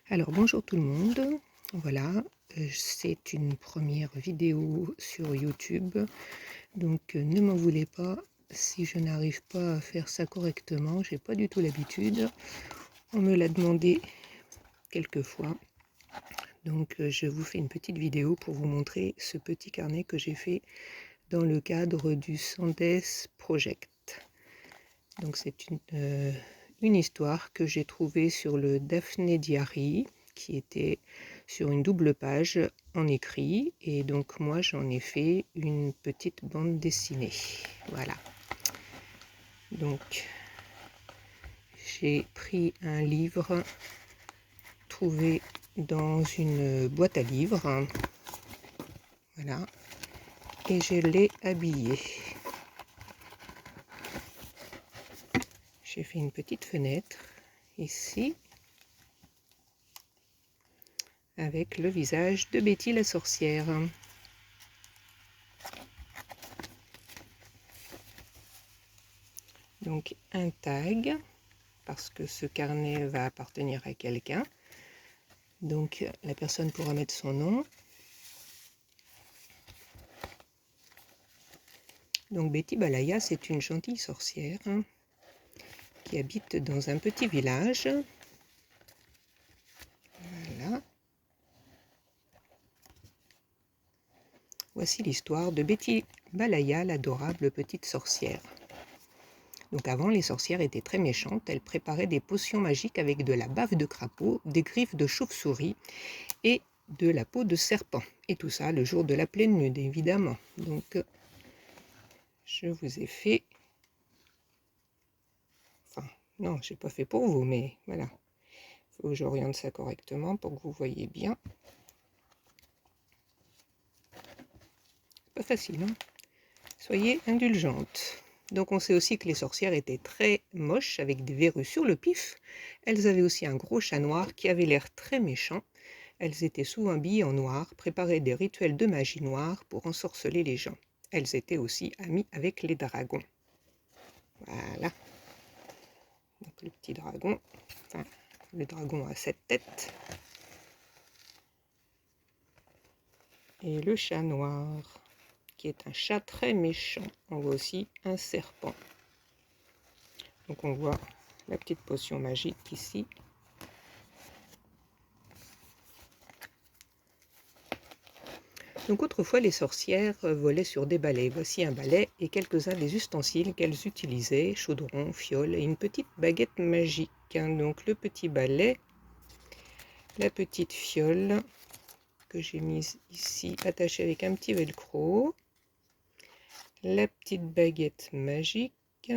Alors bonjour tout le monde, voilà, c'est une première vidéo sur YouTube, donc ne m'en voulez pas si je n'arrive pas à faire ça correctement, j'ai pas du tout l'habitude, on me l'a demandé quelques fois, donc je vous fais une petite vidéo pour vous montrer ce petit carnet que j'ai fait dans le cadre du Sandes Project. Donc c'est une histoire que j'ai trouvée sur le Daphné Diary, qui était sur une double page en écrit, et donc moi j'en ai fait une petite bande dessinée. Voilà. Donc j'ai pris un livre trouvé dans une boîte à livres, voilà, et je l'ai habillé. J'ai fait une petite fenêtre ici avec le visage de Betty la sorcière. Donc un tag, parce que ce carnet va appartenir à quelqu'un. Donc la personne pourra mettre son nom. Donc Betty Balaya, c'est une gentille sorcière qui habite dans un petit village. Voilà. Voici l'histoire de Betty Balaya, l'adorable petite sorcière. Donc avant, les sorcières étaient très méchantes. Elles préparaient des potions magiques avec de la bave de crapaud, des griffes de chauve-souris et de la peau de serpent. Et tout ça le jour de la pleine lune, évidemment. Donc je vous ai fait... Enfin, non, je n'ai pas fait pour vous, mais voilà. Il faut que j'oriente ça correctement pour que vous voyez bien. Pas facile, hein? Soyez indulgentes. Donc on sait aussi que les sorcières étaient très moches, avec des verrues sur le pif. Elles avaient aussi un gros chat noir qui avait l'air très méchant. Elles étaient souvent habillées en noir, préparaient des rituels de magie noire pour ensorceler les gens. Elles étaient aussi amies avec les dragons. Voilà. Donc le petit dragon, enfin le dragon a 7 têtes. Et le chat noir, qui est un chat très méchant. On voit aussi un serpent. Donc on voit la petite potion magique ici. Donc autrefois les sorcières volaient sur des balais. Voici un balai et quelques-uns des ustensiles qu'elles utilisaient, chaudron, fiole et une petite baguette magique. Donc le petit balai, la petite fiole que j'ai mise ici, attachée avec un petit velcro, la petite baguette magique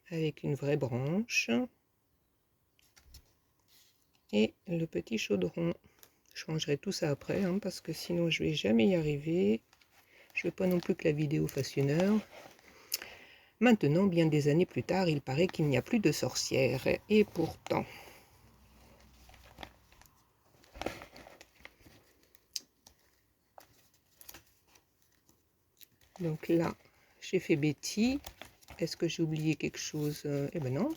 avec une vraie branche et le petit chaudron. Je rangerai tout ça après, hein, parce que sinon je vais jamais y arriver. Je veux pas non plus que la vidéo fasse 1 heure. Maintenant, bien des années plus tard, il paraît qu'il n'y a plus de sorcières. Et pourtant... Donc là, j'ai fait Betty. Est-ce que j'ai oublié quelque chose? Eh ben non.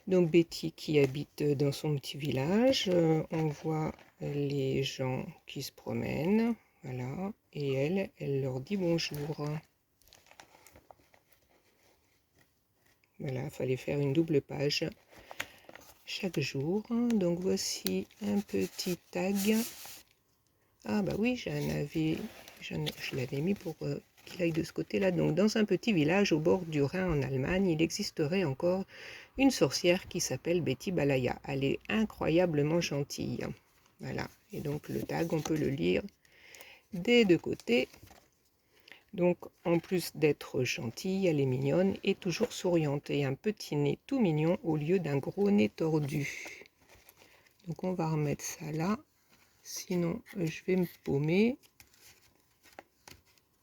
Donc Betty qui habite dans son petit village. On voit les gens qui se promènent. Voilà. Et elle leur dit bonjour. Voilà, il fallait faire une double page chaque jour. Donc voici un petit tag. Ah bah oui, je l'avais mis pour qu'il aille de ce côté-là. Donc dans un petit village au bord du Rhin en Allemagne, il existerait encore une sorcière qui s'appelle Betty Balaya. Elle est incroyablement gentille. Voilà, et donc le tag, on peut le lire des deux côtés. Donc en plus d'être gentille, elle est mignonne et toujours souriante. Et un petit nez tout mignon au lieu d'un gros nez tordu. Donc on va remettre ça là. Sinon, je vais me paumer.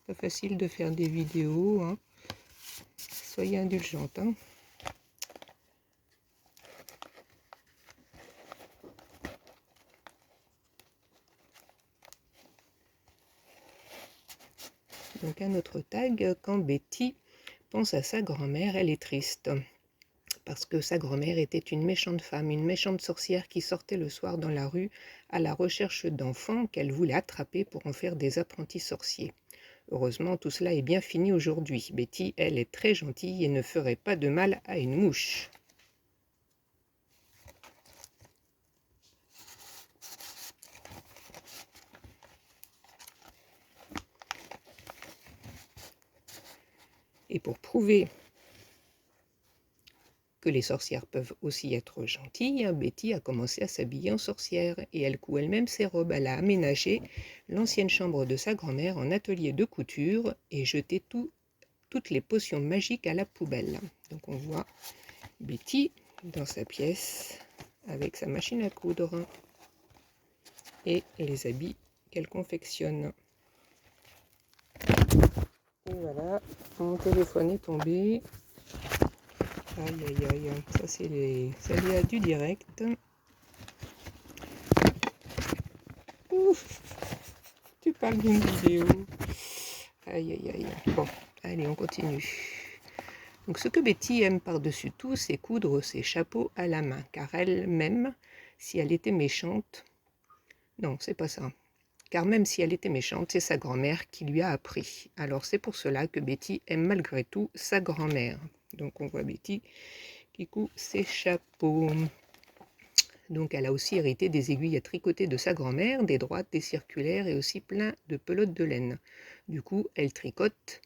Pas facile de faire des vidéos, hein. Soyez indulgentes, hein. Donc un autre tag, quand Betty pense à sa grand-mère, elle est triste. parce que sa grand-mère était une méchante femme, une méchante sorcière qui sortait le soir dans la rue à la recherche d'enfants qu'elle voulait attraper pour en faire des apprentis sorciers. Heureusement, tout cela est bien fini aujourd'hui. Betty, elle, est très gentille et ne ferait pas de mal à une mouche. Et pour prouver que les sorcières peuvent aussi être gentilles, Betty a commencé à s'habiller en sorcière et elle coud elle-même ses robes. Elle a aménagé l'ancienne chambre de sa grand-mère en atelier de couture et jeté toutes les potions magiques à la poubelle. Donc on voit Betty dans sa pièce avec sa machine à coudre et les habits qu'elle confectionne. Et voilà, mon téléphone est tombé. Aïe aïe aïe, ça c'est les aléas du direct. Ouf, tu parles d'une vidéo. Aïe aïe aïe. Bon, allez, on continue. Donc ce que Betty aime par-dessus tout, c'est coudre ses chapeaux à la main, car elle-même, si elle était méchante... Non, c'est pas ça. Car même si elle était méchante, c'est sa grand-mère qui lui a appris. Alors c'est pour cela que Betty aime malgré tout sa grand-mère. Donc on voit Betty qui coud ses chapeaux. Donc elle a aussi hérité des aiguilles à tricoter de sa grand-mère, des droites, des circulaires et aussi plein de pelotes de laine. Du coup, elle tricote.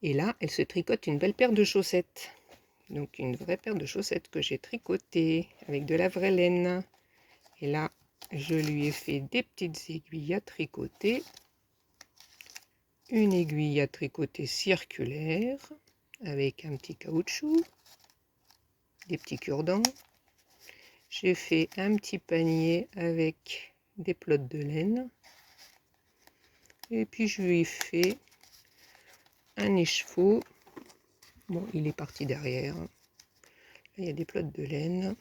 Et là, elle se tricote une belle paire de chaussettes. Donc une vraie paire de chaussettes que j'ai tricotées avec de la vraie laine. Et là, je lui ai fait des petites aiguilles à tricoter. Une aiguille à tricoter circulaire avec un petit caoutchouc, des petits cure-dents. J'ai fait un petit panier avec des pelotes de laine. Et puis je lui ai fait un écheveau. Bon, il est parti derrière. Là, il y a des pelotes de laine.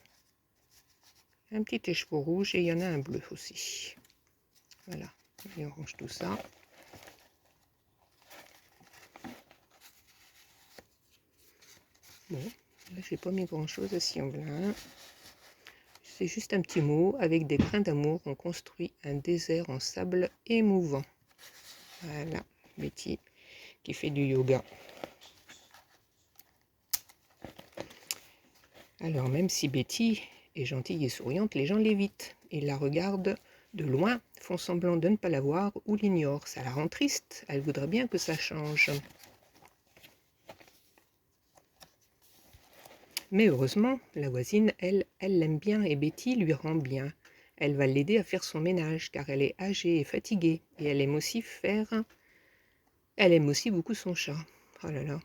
Un petit écheveau rouge et il y en a un bleu aussi. Voilà, et on range tout ça. Bon, là j'ai pas mis grand chose à Sien-Velin. C'est juste un petit mot, avec des grains d'amour, on construit un désert en sable émouvant. Voilà, Betty qui fait du yoga. Alors même si Betty est gentille et souriante, les gens l'évitent et la regardent de loin, font semblant de ne pas la voir ou l'ignorent. Ça la rend triste, elle voudrait bien que ça change. Mais heureusement, la voisine, elle l'aime bien et Betty lui rend bien. Elle va l'aider à faire son ménage car elle est âgée et fatiguée et elle aime aussi beaucoup son chat. Oh là là.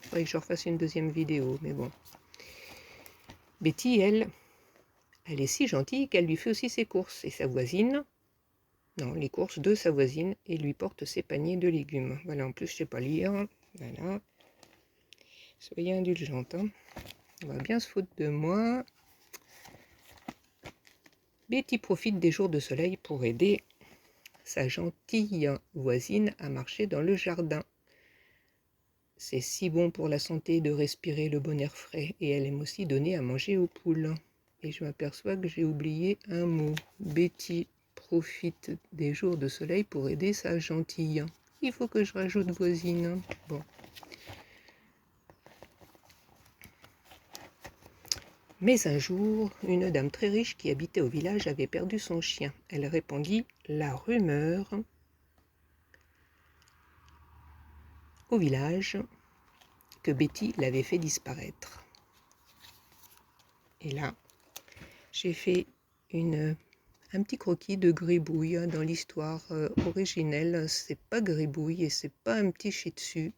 Il faudrait que je refasse une deuxième vidéo, mais bon. Betty, elle est si gentille qu'elle lui fait aussi ses courses. Et sa voisine, non, les courses de sa voisine, et lui porte ses paniers de légumes. Voilà, en plus, je ne sais pas lire. Voilà. Soyez indulgente. Hein. On va bien se foutre de moi. Betty profite des jours de soleil pour aider sa gentille voisine à marcher dans le jardin. C'est si bon pour la santé de respirer le bon air frais et elle aime aussi donner à manger aux poules. Et je m'aperçois que j'ai oublié un mot. Betty profite des jours de soleil pour aider sa gentille. Il faut que je rajoute voisine. Bon. Mais un jour, une dame très riche qui habitait au village avait perdu son chien. Elle répandit la rumeur au village que Betty l'avait fait disparaître. Et là, j'ai fait un petit croquis de gribouille. Dans l'histoire originelle, c'est pas gribouille et c'est pas un petit shih tzu.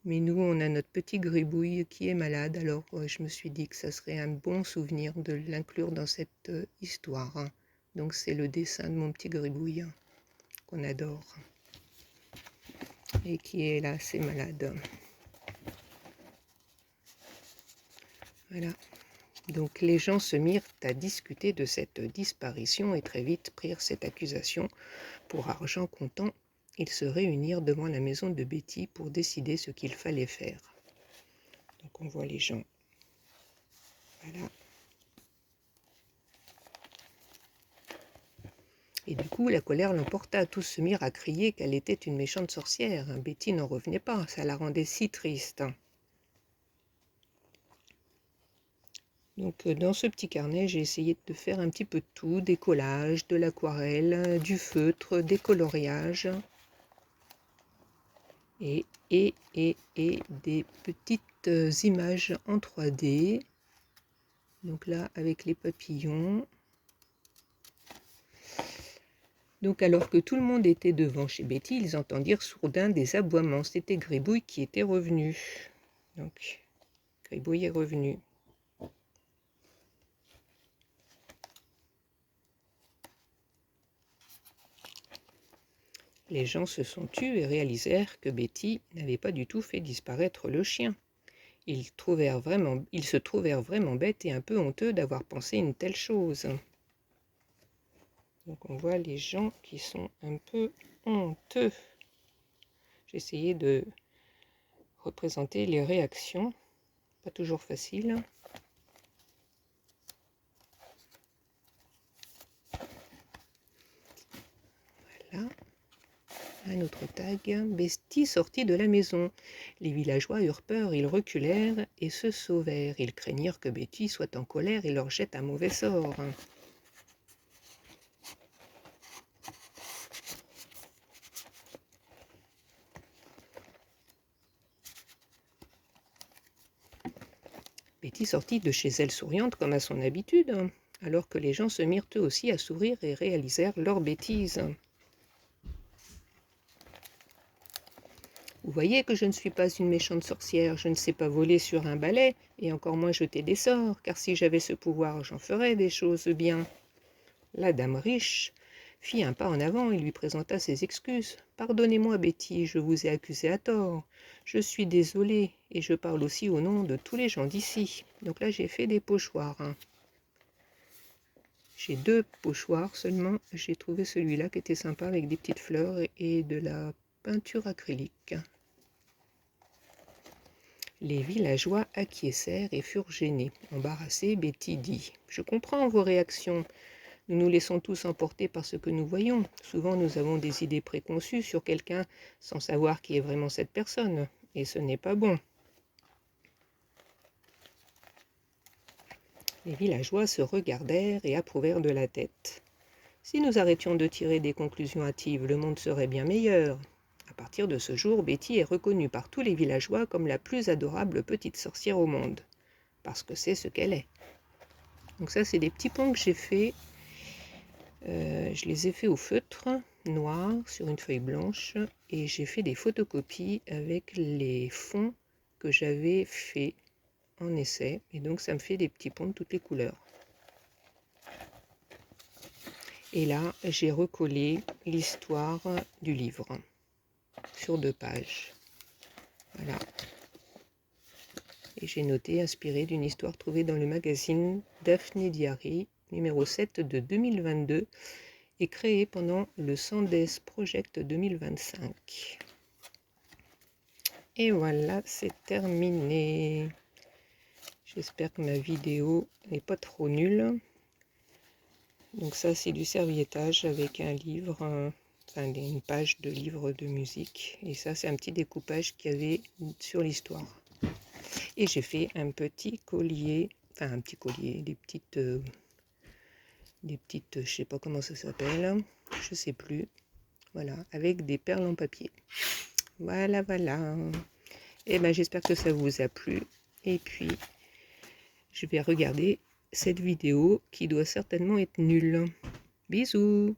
Mais nous, on a notre petit gribouille qui est malade. Alors, je me suis dit que ça serait un bon souvenir de l'inclure dans cette histoire. Hein. Donc, c'est le dessin de mon petit gribouille qu'on adore. Et qui est là, c'est malade. Voilà. Donc les gens se mirent à discuter de cette disparition et très vite prirent cette accusation pour argent comptant. Ils se réunirent devant la maison de Betty pour décider ce qu'il fallait faire. Donc on voit les gens Voilà. Et du coup, la colère l'emporta. Tous se mirent à crier qu'elle était une méchante sorcière. Betty n'en revenait pas, ça la rendait si triste. Donc dans ce petit carnet, j'ai essayé de faire un petit peu de tout, des collages, de l'aquarelle, du feutre, des coloriages et des petites images en 3D. Donc là, avec les papillons. Donc alors que tout le monde était devant chez Betty, ils entendirent soudain des aboiements. C'était Gribouille qui était revenu. Donc Gribouille est revenu. Les gens se sont tus et réalisèrent que Betty n'avait pas du tout fait disparaître le chien. Ils se trouvèrent vraiment bêtes et un peu honteux d'avoir pensé une telle chose. Donc on voit les gens qui sont un peu honteux. J'ai essayé de représenter les réactions. Pas toujours facile. Voilà. Un autre tag. Betty sortit de la maison. Les villageois eurent peur, ils reculèrent et se sauvèrent. Ils craignirent que Betty soit en colère et leur jette un mauvais sort. Betty sortit de chez elle souriante comme à son habitude, alors que les gens se mirent eux aussi à sourire et réalisèrent leur bêtise. Vous voyez que je ne suis pas une méchante sorcière, je ne sais pas voler sur un balai, et encore moins jeter des sorts, car si j'avais ce pouvoir, j'en ferais des choses bien. La dame riche fit un pas en avant et lui présenta ses excuses. « Pardonnez-moi, Betty, je vous ai accusé à tort. Je suis désolée, et je parle aussi au nom de tous les gens d'ici. » Donc là, j'ai fait des pochoirs. J'ai 2 pochoirs seulement. J'ai trouvé celui-là qui était sympa avec des petites fleurs et de la peinture acrylique. Les villageois acquiescèrent et furent gênés. Embarrassée, Betty dit « Je comprends vos réactions. Nous nous laissons tous emporter par ce que nous voyons. Souvent, nous avons des idées préconçues sur quelqu'un sans savoir qui est vraiment cette personne. Et ce n'est pas bon. » Les villageois se regardèrent et approuvèrent de la tête. « Si nous arrêtions de tirer des conclusions hâtives, le monde serait bien meilleur. » À partir de ce jour, Betty est reconnue par tous les villageois comme la plus adorable petite sorcière au monde. Parce que c'est ce qu'elle est. Donc ça, c'est des petits ponts que j'ai faits. Je les ai faits au feutre noir sur une feuille blanche et j'ai fait des photocopies avec les fonds que j'avais fait en essai et donc ça me fait des petits ponts de toutes les couleurs. Et là, j'ai recollé l'histoire du livre sur 2 pages. Voilà. Et j'ai noté, inspiré d'une histoire trouvée dans le magazine Daphne Diary, numéro 7 de 2022, et créé pendant le Sandes Project 2025. Et voilà, c'est terminé. J'espère que ma vidéo n'est pas trop nulle. Donc ça, c'est du serviettage avec un livre, enfin une page de livre de musique. Et ça, c'est un petit découpage qu'il y avait sur l'histoire. Et j'ai fait un petit collier, enfin un petit collier, des petites, je sais pas comment ça s'appelle, je sais plus. Voilà, avec des perles en papier. Voilà, voilà. Et ben j'espère que ça vous a plu. Et puis, je vais regarder cette vidéo qui doit certainement être nulle. Bisous!